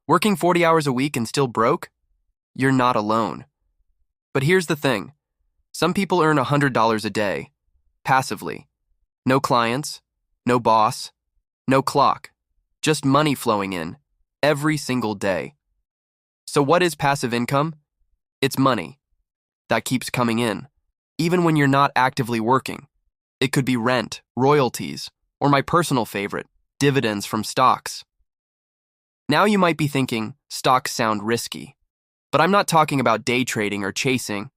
Working 40 hours a week and still broke? You're not alone. But here's the thing. Some people earn $100 a day, passively. No clients, no boss, no clock, just money flowing in every single day. So what is passive income? It's money that keeps coming in, even when you're not actively working. It could be rent, royalties, or my personal favorite, dividends from stocks. Now you might be thinking, stocks sound risky. But I'm not talking about day trading or chasing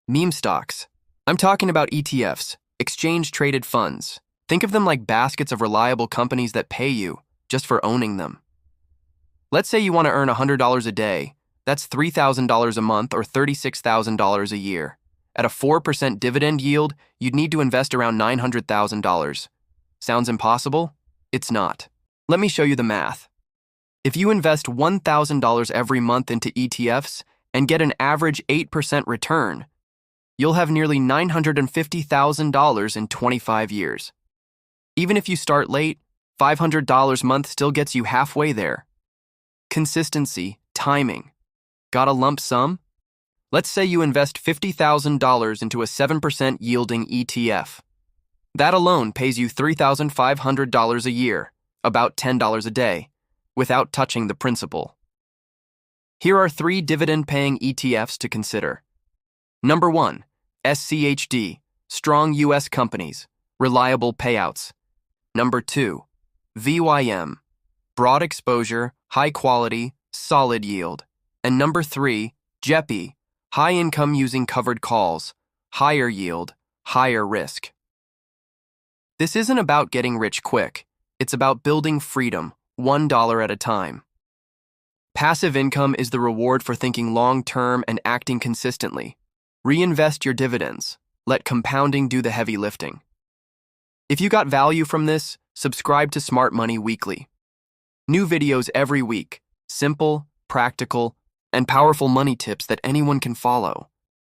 meme stocks. I'm talking about ETFs, exchange-traded funds. Think of them like baskets of reliable companies that pay you just for owning them. Let's say you want to earn $100 a day. That's $3,000 a month or $36,000 a year. At a 4% dividend yield, you'd need to invest around $900,000. Sounds impossible? It's not. Let me show you the math. If you invest $1,000 every month into ETFs and get an average 8% return, you'll have nearly $950,000 in 25 years. Even if you start late, $500 a month still gets you halfway there. Consistency, timing. Got a lump sum? Let's say you invest $50,000 into a 7% yielding ETF. That alone pays you $3,500 a year, about $10 a day, without touching the principal. Here are 3 dividend-paying ETFs to consider. Number 1, SCHD, strong U.S. companies, reliable payouts. Number 2, VYM, broad exposure, high quality, solid yield. And number 3, JEPI, high income using covered calls, higher yield, higher risk. This isn't about getting rich quick. It's about building freedom, $1 at a time. Passive income is the reward for thinking long-term and acting consistently. Reinvest your dividends. Let compounding do the heavy lifting. If you got value from this, subscribe to Smart Money Weekly. New videos every week, simple, practical, and powerful money tips that anyone can follow.